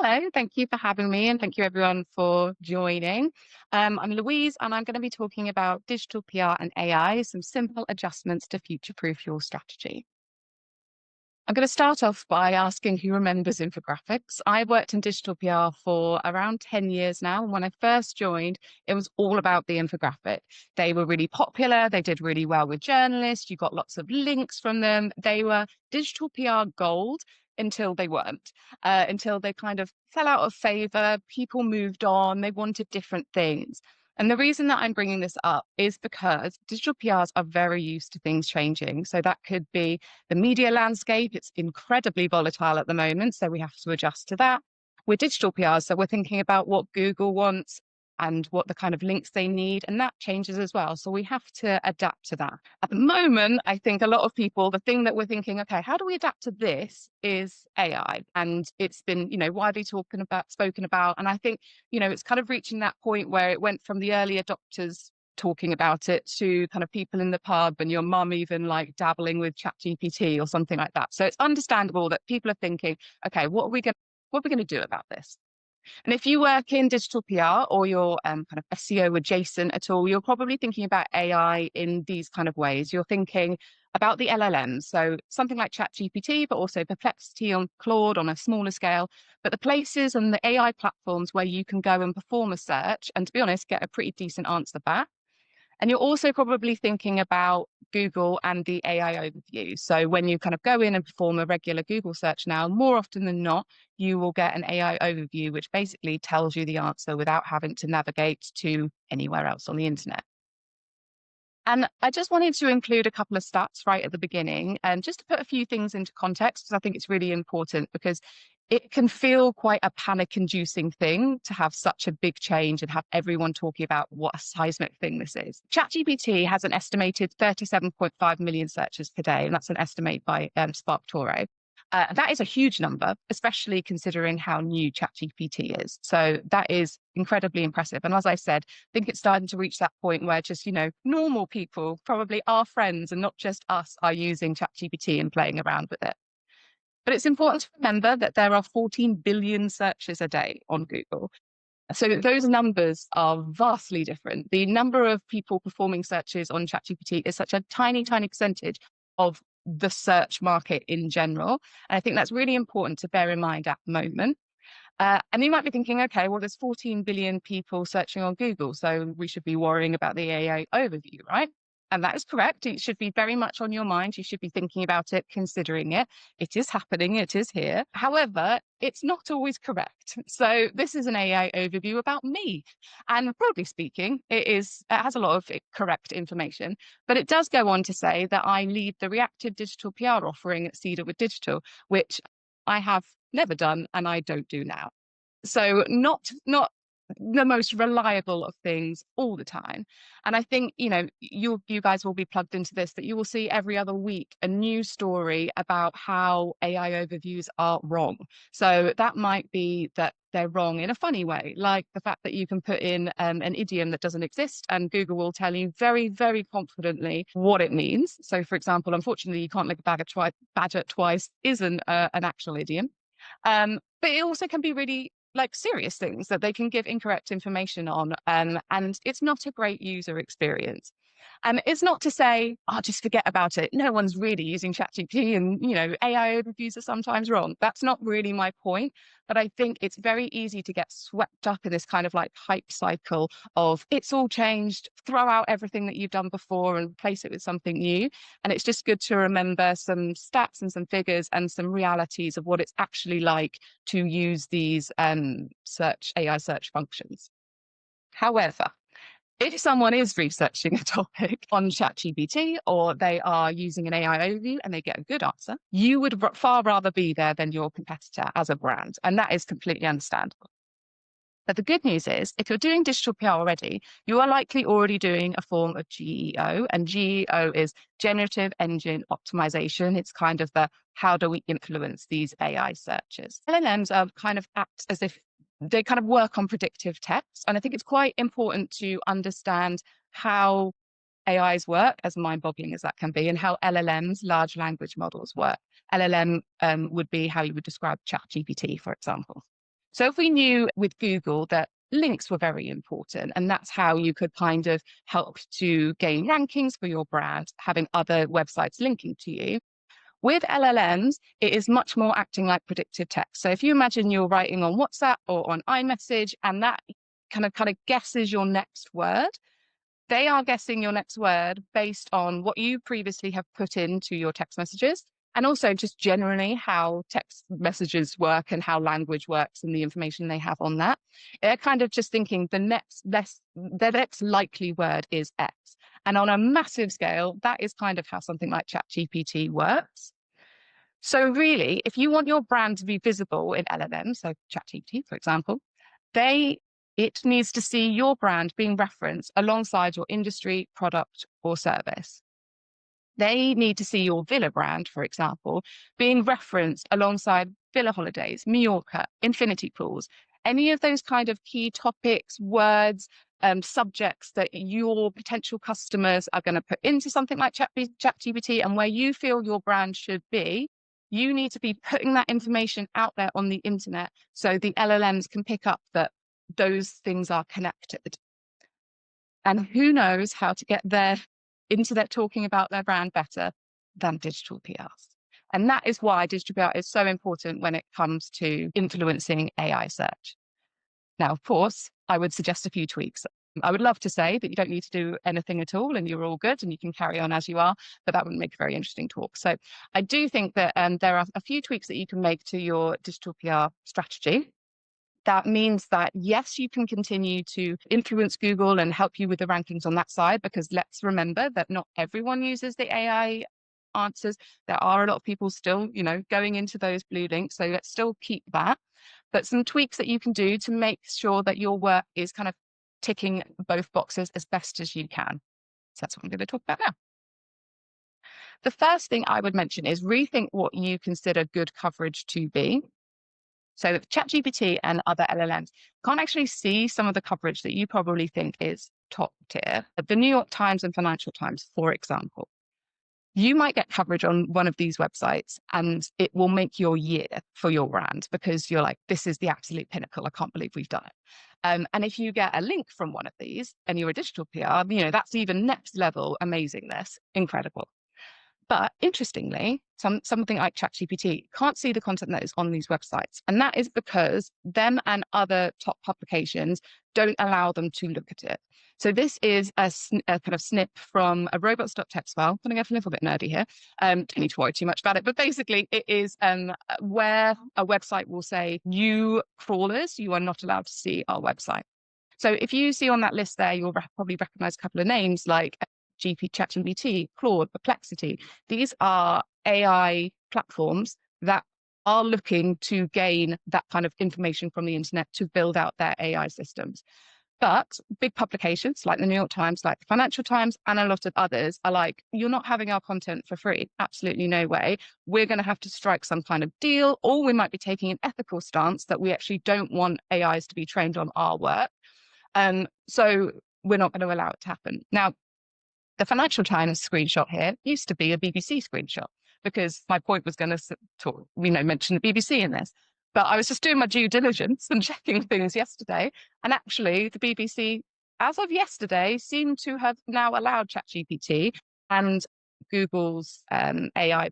Hello, thank you for having me, and thank you everyone for joining. I'm Louise, and I'm going to be talking about digital PR and AI, some simple adjustments to future-proof your strategy. I'm going to start off by asking who remembers infographics. I've worked in digital PR for around 10 years now. And when I first joined, it was all about the infographic. They were really popular. They did really well with journalists. You got lots of links from them. They were digital PR gold until they weren't, until they kind of fell out of favor. People moved on. They wanted different things. And the reason that I'm bringing this up is because digital PRs are very used to things changing. So that could be the media landscape. It's incredibly volatile at the moment, so we have to adjust to that. We're digital PRs, so we're thinking about what Google wants and what the kind of links they need, and that changes as well. So we have to adapt to that. At the moment, I think a lot of people, the thing that we're thinking, okay, how do we adapt to this is AI. And it's been, widely spoken about. And I think, it's kind of reaching that point where it went from the early adopters talking about it to kind of people in the pub and your mum even like dabbling with ChatGPT or something like that. So it's understandable that people are thinking, okay, what are we going to do about this? And if you work in digital PR or you're kind of SEO adjacent at all, you're probably thinking about AI in these kind of ways. You're thinking about the LLMs, so something like ChatGPT, but also Perplexity on Claude on a smaller scale. But the places and the AI platforms where you can go and perform a search and, to be honest, get a pretty decent answer back. And you're also probably thinking about Google and the AI overview. So when you kind of go in and perform a regular Google search now, more often than not, you will get an AI overview, which basically tells you the answer without having to navigate to anywhere else on the internet. And I just wanted to include a couple of stats right at the beginning, and just to put a few things into context, because I think it's really important, because it can feel quite a panic-inducing thing to have such a big change and have everyone talking about what a seismic thing this is. ChatGPT has an estimated 37.5 million searches per day, and that's an estimate by SparkToro. That is a huge number, especially considering how new ChatGPT is. So that is incredibly impressive. And as I said, I think it's starting to reach that point where just, normal people, probably our friends and not just us, are using ChatGPT and playing around with it. But it's important to remember that there are 14 billion searches a day on Google. So those numbers are vastly different. The number of people performing searches on ChatGPT is such a tiny, tiny percentage of the search market in general. And I think that's really important to bear in mind at the moment. And you might be thinking, okay, well, there's 14 billion people searching on Google, so we should be worrying about the AI overview, right? And that is correct. It should be very much on your mind. You should be thinking about it, considering it. It is happening. It is here. However, it's not always correct. So this is an AI overview about me. And broadly speaking, it has a lot of correct information, but it does go on to say that I lead the reactive digital PR offering at Cedar with Digital, which I have never done and I don't do now. So not the most reliable of things all the time. And I think, you guys will be plugged into this, that you will see every other week a new story about how AI overviews are wrong. So that might be that they're wrong in a funny way, like the fact that you can put in an idiom that doesn't exist and Google will tell you very, very confidently what it means. So for example, unfortunately, you can't lick a badger twice isn't an actual idiom. But it also can be really like serious things that they can give incorrect information on. And it's not a great user experience. And it's not to say, oh, just forget about it. No one's really using ChatGPT and, AI overviews are sometimes wrong. That's not really my point. But I think it's very easy to get swept up in this kind of like hype cycle of it's all changed, throw out everything that you've done before and replace it with something new. And it's just good to remember some stats and some figures and some realities of what it's actually like to use these AI search functions. However, if someone is researching a topic on ChatGPT or they are using an AI overview and they get a good answer, you would far rather be there than your competitor as a brand. And that is completely understandable. But the good news is, if you're doing digital PR already, you are likely already doing a form of GEO, and GEO is Generative Engine Optimisation. It's kind of the how do we influence these AI searches. LLMs are kind of act as if they kind of work on predictive text. And I think it's quite important to understand how AIs work, as mind-boggling as that can be, and how LLMs, large language models, work. LLM would be how you would describe ChatGPT, for example. So if we knew with Google that links were very important, and that's how you could kind of help to gain rankings for your brand, having other websites linking to you. With LLMs, it is much more acting like predictive text. So if you imagine you're writing on WhatsApp or on iMessage, and that kind of guesses your next word, they are guessing your next word based on what you previously have put into your text messages, and also just generally how text messages work and how language works and the information they have on that. They're kind of just thinking the next likely word is X. And on a massive scale, that is kind of how something like ChatGPT works. So really, if you want your brand to be visible in LLMs, so ChatGPT, for example, it needs to see your brand being referenced alongside your industry, product, or service. They need to see your villa brand, for example, being referenced alongside villa holidays, Mallorca, infinity pools, any of those kind of key topics, words, subjects that your potential customers are going to put into something like ChatGPT, and where you feel your brand should be. You need to be putting that information out there on the internet so the LLMs can pick up that those things are connected. And who knows how to get their internet talking about their brand better than digital PRs. And that is why digital PR is so important when it comes to influencing AI search. Now, of course, I would suggest a few tweaks. I would love to say that you don't need to do anything at all and you're all good and you can carry on as you are, but that wouldn't make a very interesting talk. So I do think that there are a few tweaks that you can make to your digital PR strategy. That means that, yes, you can continue to influence Google and help you with the rankings on that side, because let's remember that not everyone uses the AI answers. There are a lot of people still, going into those blue links. So let's still keep that. But some tweaks that you can do to make sure that your work is kind of ticking both boxes as best as you can. So that's what I'm going to talk about now. The first thing I would mention is rethink what you consider good coverage to be. So ChatGPT and other LLMs can't actually see some of the coverage that you probably think is top tier. The New York Times and Financial Times, for example, you might get coverage on one of these websites and it will make your year for your brand, because you're like, this is the absolute pinnacle. I can't believe we've done it. And if you get a link from one of these and you're a digital PR, that's even next level amazingness, incredible. But interestingly, something like ChatGPT can't see the content that is on these websites. And that is because them and other top publications don't allow them to look at it. So this is a kind of snip from a robots.txt file. I'm going to get a little bit nerdy here. Don't need to worry too much about it. But basically, it is where a website will say, you crawlers, you are not allowed to see our website. So if you see on that list there, you'll probably recognize a couple of names like ChatGPT, Claude, Perplexity. These are AI platforms that are looking to gain that kind of information from the internet to build out their AI systems. But big publications like the New York Times, like the Financial Times, and a lot of others are like, you're not having our content for free. Absolutely no way. We're going to have to strike some kind of deal, or we might be taking an ethical stance that we actually don't want AIs to be trained on our work. So we're not going to allow it to happen. Now, the Financial Times screenshot here used to be a BBC screenshot, because my point was going to mention the BBC in this. But I was just doing my due diligence and checking things yesterday. And actually, the BBC, as of yesterday, seem to have now allowed ChatGPT and Google's AI kind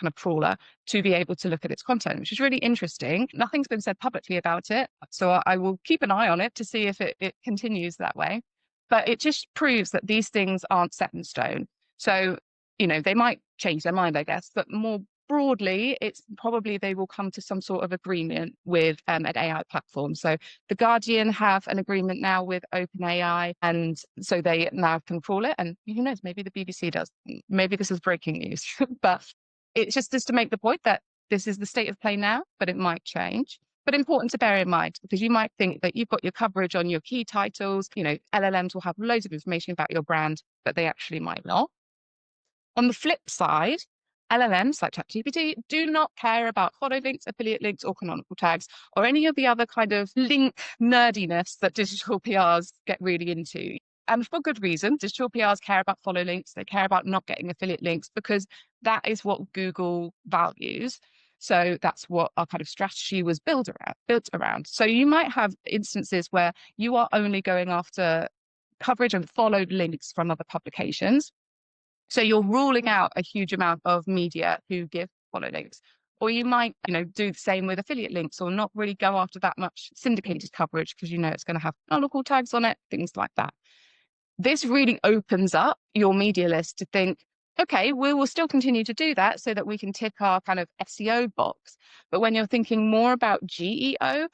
of crawler to be able to look at its content, which is really interesting. Nothing's been said publicly about it. So I will keep an eye on it to see if it continues that way. But it just proves that these things aren't set in stone. So, they might change their mind, I guess, but more broadly, it's probably they will come to some sort of agreement with an AI platform. So The Guardian have an agreement now with OpenAI, and so they now can crawl it. And who knows, maybe the BBC does. Maybe this is breaking news. But it's just to make the point that this is the state of play now, but it might change. But important to bear in mind, because you might think that you've got your coverage on your key titles. LLMs will have loads of information about your brand, but they actually might not. On the flip side, LLMs like ChatGPT do not care about follow links, affiliate links, or canonical tags, or any of the other kind of link nerdiness that digital PRs get really into. And for good reason. Digital PRs care about follow links. They care about not getting affiliate links, because that is what Google values. So that's what our kind of strategy was built around. So you might have instances where you are only going after coverage and followed links from other publications. So you're ruling out a huge amount of media who give follow links. Or you might, do the same with affiliate links or not really go after that much syndicated coverage because it's going to have local tags on it, things like that. This really opens up your media list to think, okay, we will still continue to do that so that we can tick our kind of SEO box. But when you're thinking more about GEO,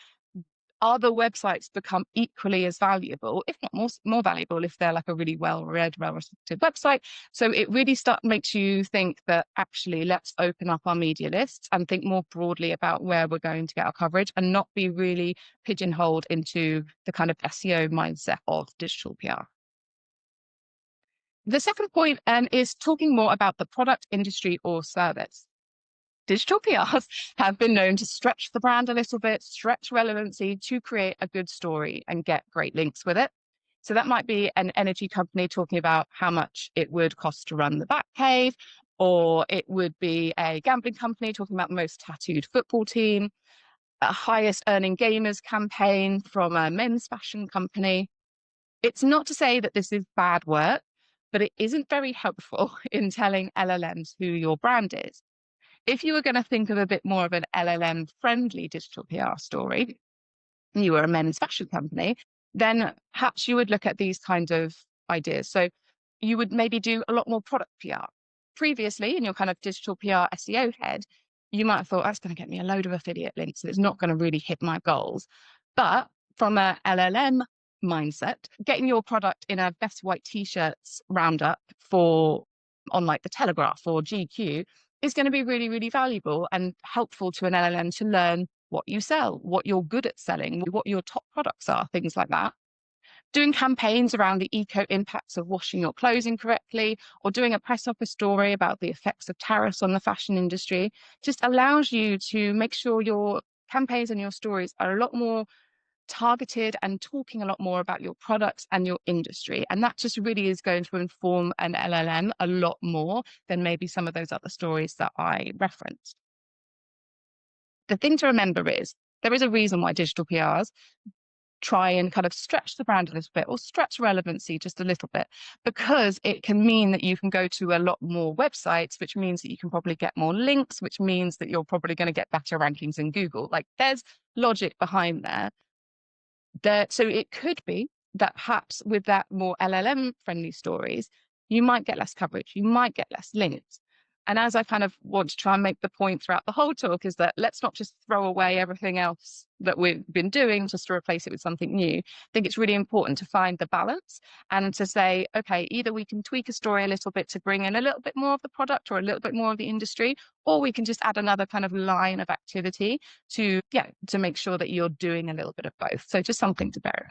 other websites become equally as valuable, if not more valuable, if they're like a really well-read, well-respected website. So it really makes you think that actually let's open up our media lists and think more broadly about where we're going to get our coverage and not be really pigeonholed into the kind of SEO mindset of digital PR. The second point is talking more about the product, industry, or service. Digital PRs have been known to stretch the brand a little bit, stretch relevancy to create a good story and get great links with it. So that might be an energy company talking about how much it would cost to run the Batcave, or it would be a gambling company talking about the most tattooed football team, a highest earning gamers campaign from a men's fashion company. It's not to say that this is bad work, but it isn't very helpful in telling LLMs who your brand is. If you were going to think of a bit more of an LLM friendly digital PR story, and you were a men's fashion company, then perhaps you would look at these kind of ideas. So you would maybe do a lot more product PR. Previously, in your kind of digital PR SEO head, you might have thought, that's going to get me a load of affiliate links. It's not going to really hit my goals. But from a LLM mindset, getting your product in a best white t-shirts roundup on like the Telegraph or GQ is going to be really, really valuable and helpful to an LLM to learn what you sell, what you're good at selling, what your top products are, things like that. Doing campaigns around the eco impacts of washing your clothes incorrectly, or doing a press office story about the effects of tariffs on the fashion industry, just allows you to make sure your campaigns and your stories are a lot more targeted and talking a lot more about your products and your industry. And that just really is going to inform an LLM a lot more than maybe some of those other stories that I referenced. The thing to remember is there is a reason why digital PRs try and kind of stretch the brand a little bit or stretch relevancy just a little bit, because it can mean that you can go to a lot more websites, which means that you can probably get more links, which means that you're probably going to get better rankings in Google. Like there's logic behind there. So it could be that perhaps with that more LLM friendly stories, you might get less coverage, you might get less links. And as I kind of want to try and make the point throughout the whole talk is that let's not just throw away everything else that we've been doing just to replace it with something new. I think it's really important to find the balance and to say, okay, either we can tweak a story a little bit to bring in a little bit more of the product or a little bit more of the industry, or we can just add another kind of line of activity to make sure that you're doing a little bit of both. So just something to bear in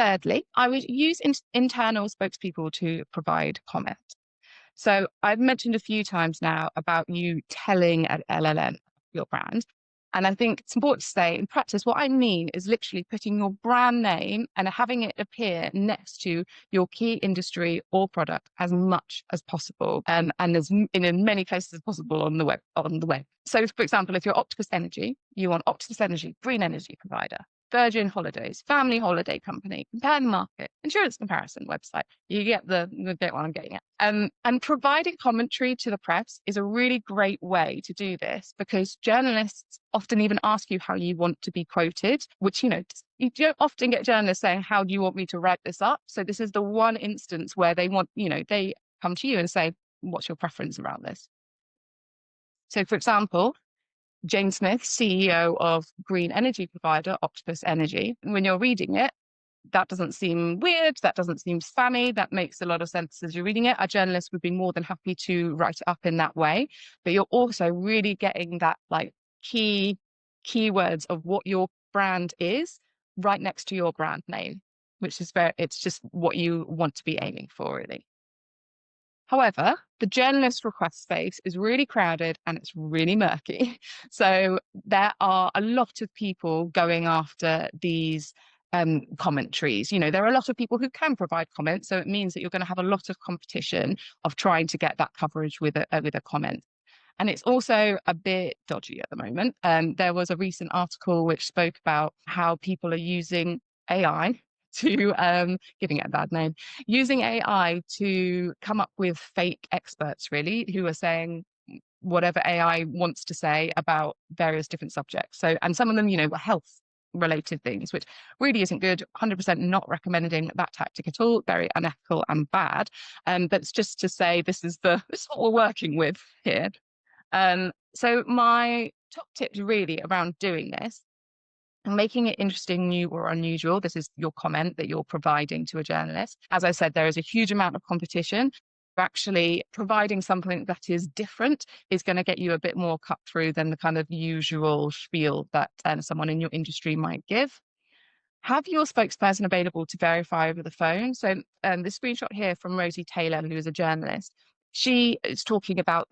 mind. Thirdly, I would use internal spokespeople to provide comment. So I've mentioned a few times now about you telling an LLM your brand. And I think it's important to say in practice, what I mean is literally putting your brand name and having it appear next to your key industry or product as much as possible, and as in many places as possible on the web. So for example, if you're Octopus Energy, you want Octopus Energy, green energy provider. Virgin Holidays, family holiday company, compare the market, insurance comparison website. You get what I'm getting at. And providing commentary to the press is a really great way to do this, because journalists often even ask you how you want to be quoted, which, you don't often get journalists saying, how do you want me to write this up? So this is the one instance where they want, they come to you and say, what's your preference around this? So for example, Jane Smith, CEO of green energy provider Octopus Energy. When you're reading it, that doesn't seem weird. That doesn't seem spammy. That makes a lot of sense as you're reading it. A journalist would be more than happy to write it up in that way. But you're also really getting that like keywords of what your brand is right next to your brand name, which is it's just what you want to be aiming for, really. However, the journalist request space is really crowded and it's really murky. So there are a lot of people going after these commentaries. There are a lot of people who can provide comments. So it means that you're going to have a lot of competition of trying to get that coverage with a comment. And it's also a bit dodgy at the moment. There was a recent article which spoke about how people are using AI to, giving it a bad name, using AI to come up with fake experts, really, who are saying whatever AI wants to say about various different subjects. So, and some of them, were health related things, which really isn't good. 100% not recommending that tactic at all. Very unethical and bad. But it's just to say this is what we're working with here. So my top tips really around doing this and making it interesting, new or unusual. This is your comment that you're providing to a journalist. As I said, there is a huge amount of competition. Actually, providing something that is different is going to get you a bit more cut through than the kind of usual spiel that someone in your industry might give. Have your spokesperson available to verify over the phone. So the screenshot here from Rosie Taylor, who is a journalist, she is talking about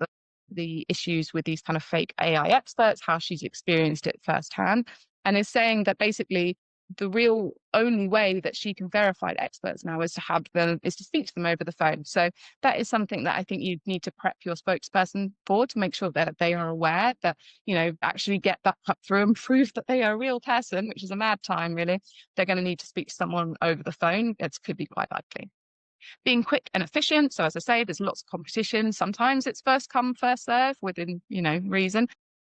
the issues with these kind of fake AI experts, how she's experienced it firsthand, and is saying that basically the real only way that she can verify experts now is to speak to them over the phone. So that is something that I think you need to prep your spokesperson for, to make sure that they are aware that, actually get that cut through and prove that they are a real person, which is a mad time, really. They're going to need to speak to someone over the phone. It could be quite likely. Being quick and efficient. So as I say, there's lots of competition. Sometimes it's first come, first serve within, reason.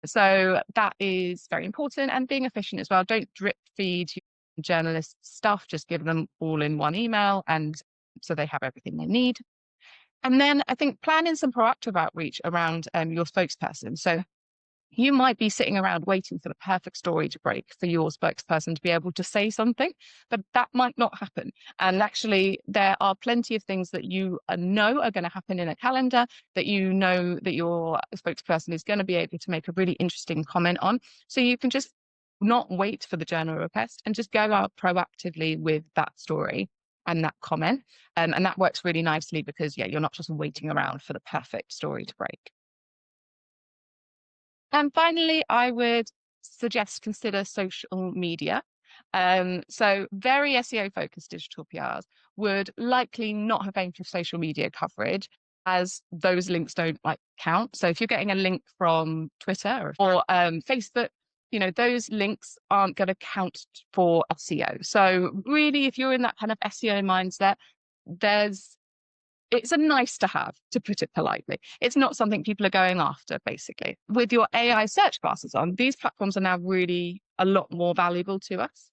So that is very important, and being efficient as well. Don't drip feed journalists stuff, just give them all in one email, and so they have everything they need. And then I think planning some proactive outreach around your spokesperson. So you might be sitting around waiting for the perfect story to break for your spokesperson to be able to say something, but that might not happen. And actually, there are plenty of things that you know are going to happen in a calendar that you know that your spokesperson is going to be able to make a really interesting comment on. So you can just not wait for the journal request and just go out proactively with that story and that comment. And that works really nicely because, yeah, you're not just waiting around for the perfect story to break. And finally, I would suggest consider social media. So very SEO focused digital PRs would likely not have aimed for social media coverage, as those links don't count. So if you're getting a link from Twitter or Facebook, those links aren't going to count for SEO. So really, if you're in that kind of SEO mindset, it's a nice to have, to put it politely. It's not something people are going after, basically. With your AI search glasses on, these platforms are now really a lot more valuable to us.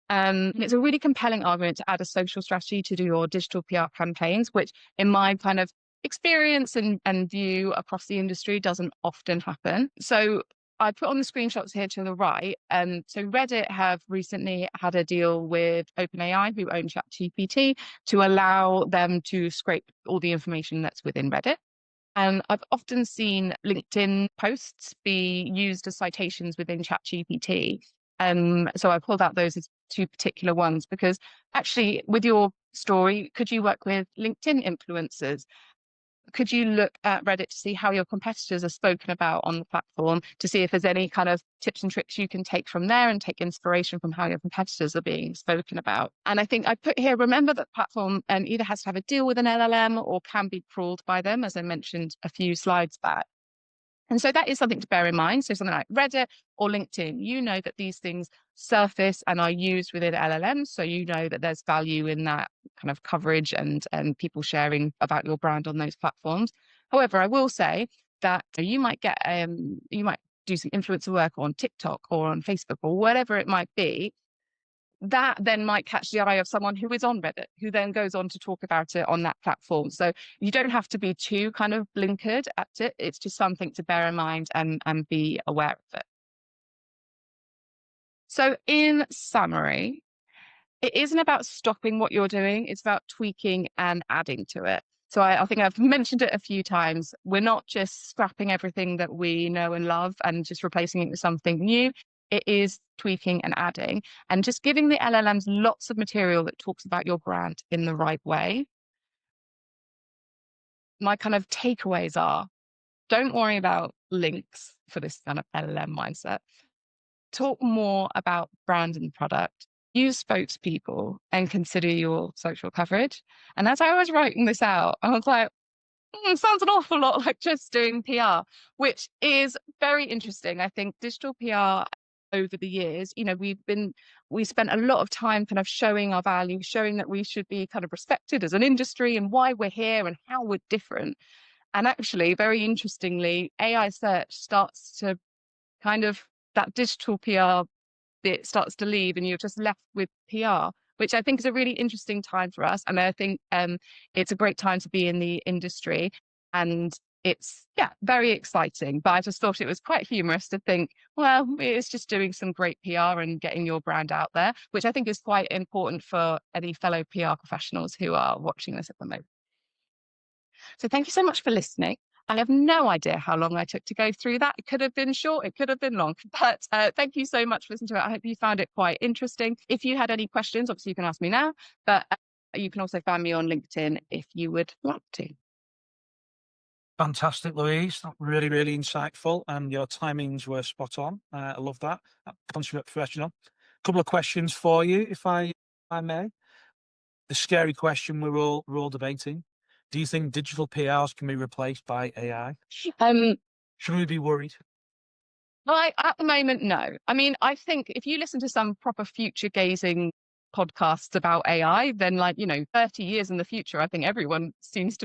And it's a really compelling argument to add a social strategy to do your digital PR campaigns, which in my kind of experience and view across the industry doesn't often happen. So I put on the screenshots here to the right. So Reddit have recently had a deal with OpenAI, who own ChatGPT, to allow them to scrape all the information that's within Reddit. And I've often seen LinkedIn posts be used as citations within ChatGPT. So I pulled out those as two particular ones because actually, with your story, could you work with LinkedIn influencers? Could you look at Reddit to see how your competitors are spoken about on the platform, to see if there's any kind of tips and tricks you can take from there and take inspiration from how your competitors are being spoken about? And I think I put here, remember that platform either has to have a deal with an LLM or can be crawled by them, as I mentioned a few slides back. And so that is something to bear in mind. So something like Reddit or LinkedIn, you know that these things surface and are used within LLMs. So you know that there's value in that kind of coverage and people sharing about your brand on those platforms. However, I will say that you might do some influencer work on TikTok or on Facebook or whatever it might be, that then might catch the eye of someone who is on Reddit, who then goes on to talk about it on that platform. So you don't have to be too kind of blinkered at it. It's just something to bear in mind and be aware of it. So in summary, it isn't about stopping what you're doing. It's about tweaking and adding to it. So I think I've mentioned it a few times. We're not just scrapping everything that we know and love and just replacing it with something new. It is tweaking and adding and just giving the LLMs lots of material that talks about your brand in the right way. My kind of takeaways are, don't worry about links for this kind of LLM mindset. Talk more about brand and product. Use spokespeople and consider your social coverage. And as I was writing this out, I was like, Sounds an awful lot like just doing PR, which is very interesting. I think digital PR over the years, we spent a lot of time kind of showing our value, showing that we should be kind of respected as an industry and why we're here and how we're different. And actually, very interestingly, AI search starts to kind of that digital PR bit starts to leave and you're just left with PR, which I think is a really interesting time for us. And I think it's a great time to be in the industry. And it's, yeah, very exciting. But I just thought it was quite humorous to think, well, it's just doing some great PR and getting your brand out there, which I think is quite important for any fellow PR professionals who are watching this at the moment. So thank you so much for listening. I have no idea how long I took to go through that. It could have been short, it could have been long, but thank you so much for listening to it. I hope you found it quite interesting. If you had any questions, obviously you can ask me now, but you can also find me on LinkedIn if you would like to. Fantastic, Louise. Really, really insightful, and your timings were spot on. I love that. Professional. Couple of questions for you, if I may. The scary question we're all debating. Do you think digital PRs can be replaced by AI? Um, Should we be worried? At the moment, no. I mean, I think if you listen to some proper future gazing podcasts about AI, then 30 years in the future, I think everyone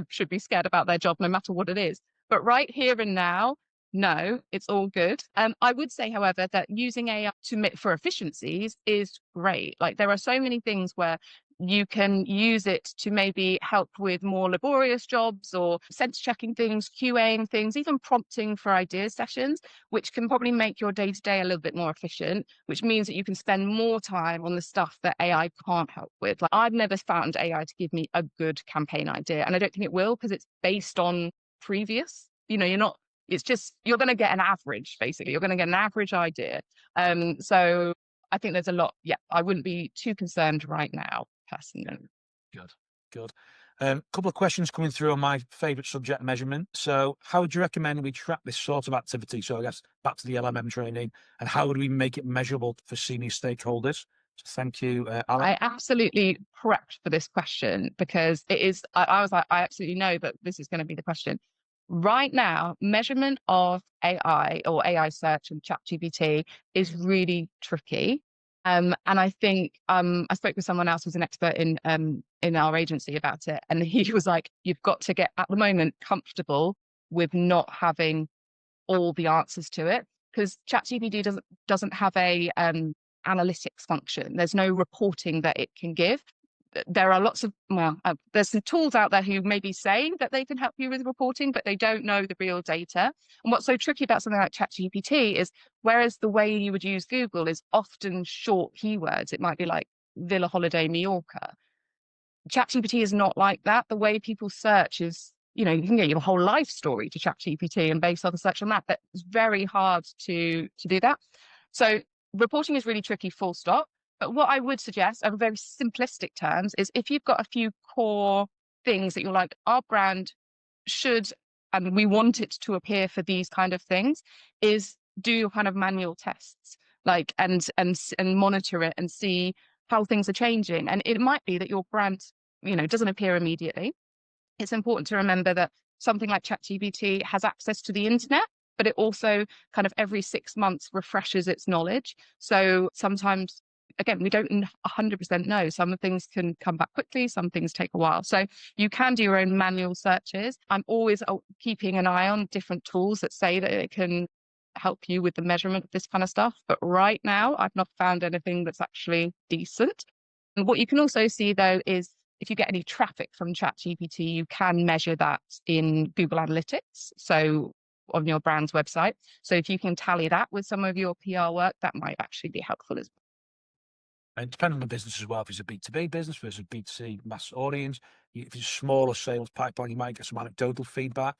should be scared about their job, no matter what it is. But right here and now, no, it's all good. I would say, however, that using AI for efficiencies is great. Like there are so many things where you can use it to maybe help with more laborious jobs or sense checking things, QAing things, even prompting for ideas sessions, which can probably make your day to day a little bit more efficient, which means that you can spend more time on the stuff that AI can't help with. Like I've never found AI to give me a good campaign idea, and I don't think it will because it's based on previous. You're not. It's just you're going to get an average, basically. You're going to get an average idea. So I think there's a lot. Yeah, I wouldn't be too concerned right now, personally. Good, good. Couple of questions coming through on my favorite subject, measurement. So how would you recommend we track this sort of activity? So I guess back to the LLM training, and how would we make it measurable for senior stakeholders? So thank you, Alex. I absolutely prepped for this question because it is, I was like, I absolutely know that this is going to be the question. Right now, measurement of AI or AI search and ChatGPT is really tricky. And I think I spoke with someone else who's an expert in our agency about it, and he was like, "You've got to get at the moment comfortable with not having all the answers to it because ChatGPT doesn't have a analytics function. There's no reporting that it can give. There are lots of there's some tools out there who maybe say that they can help you with reporting, but they don't know the real data. And what's so tricky about something like ChatGPT is whereas the way you would use Google is often short keywords, it might be like Villa Holiday Mallorca. ChatGPT is not like that. The way people search is, you can get your whole life story to ChatGPT and base other search on that. But it's very hard to do that. So reporting is really tricky, full stop. But what I would suggest, in very simplistic terms, is if you've got a few core things that you're like, our brand should, and we want it to appear for these kind of things, is do your kind of manual tests, like and monitor it and see how things are changing. And it might be that your brand, doesn't appear immediately. It's important to remember that something like ChatGPT has access to the internet, but it also kind of every 6 months refreshes its knowledge. So sometimes, again, we don't 100% know. Some things can come back quickly, some things take a while. So you can do your own manual searches. I'm always keeping an eye on different tools that say that it can help you with the measurement of this kind of stuff. But right now, I've not found anything that's actually decent. And what you can also see, though, is if you get any traffic from ChatGPT, you can measure that in Google Analytics. So on your brand's website. So if you can tally that with some of your PR work, that might actually be helpful as well. And depending on the business as well, if it's a B2B business versus B2C mass audience, if it's a smaller sales pipeline, you might get some anecdotal feedback.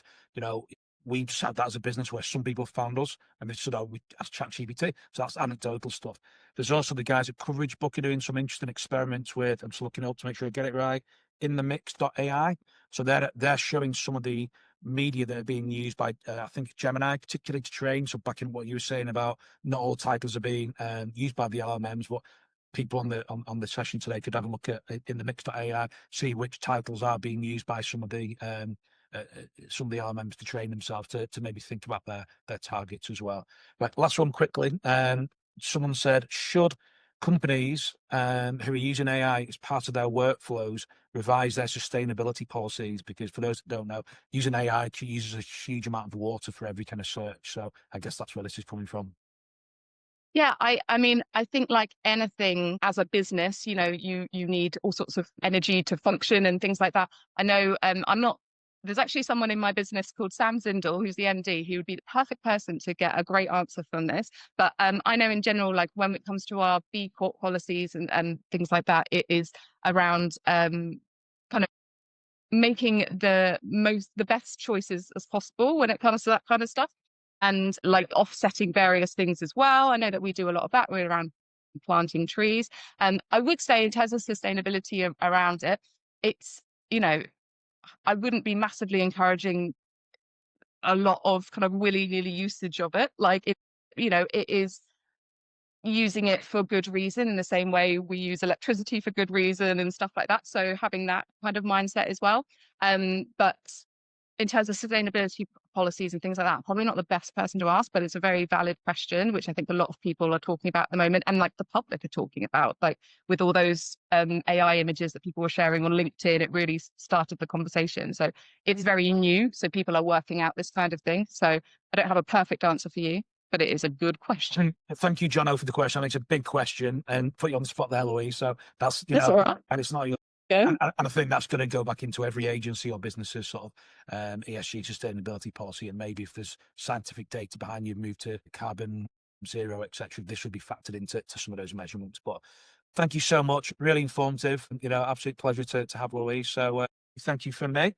We just had that as a business where some people found us and they said, "Oh, we asked ChatGPT." So that's anecdotal stuff. There's also the guys at Coverage Book are doing some interesting experiments with, I'm just looking up to make sure I get it right, in the mix.ai. So they're showing some of the media that are being used by, I think, Gemini, particularly to train. So back in what you were saying about not all titles are being used by the LLMs, but people on the session today could have a look at in the mix.ai, see which titles are being used by some of the some of the LLMs to train themselves to maybe think about their targets as well. Right, last one quickly. Someone said, should companies who are using AI as part of their workflows revise their sustainability policies? Because for those that don't know, using AI uses a huge amount of water for every kind of search. So I guess that's where this is coming from. Yeah, I mean, I think like anything as a business, you need all sorts of energy to function and things like that. I know I'm not there's actually someone in my business called Sam Zindel, who's the MD, who would be the perfect person to get a great answer from this. But I know in general, like when it comes to our B Corp policies and things like that, it is around kind of making the best choices as possible when it comes to that kind of stuff, and like offsetting various things as well. I know that we do a lot of that. We're around planting trees, and I would say in terms of sustainability around it, it's you know I wouldn't be massively encouraging a lot of kind of willy-nilly usage of it. Like it is using it for good reason in the same way we use electricity for good reason and stuff like that. So having that kind of mindset as well. But in terms of sustainability policies and things like that, I'm probably not the best person to ask, but it's a very valid question, which I think a lot of people are talking about at the moment, and like the public are talking about, like with all those AI images that people were sharing on LinkedIn, it really started the conversation. So it's very new. So people are working out this kind of thing. So I don't have a perfect answer for you, but it is a good question. Thank you, Jono, for the question. I think it's a big question and put you on the spot there, Louise. So that's, That's all right. and it's not your, Yeah. and I think that's going to go back into every agency or business's sort of ESG sustainability policy. And maybe if there's scientific data behind you, move to carbon zero, etc., this would be factored into some of those measurements. But thank you so much. Really informative. Absolute pleasure to have Louise. So thank you from me.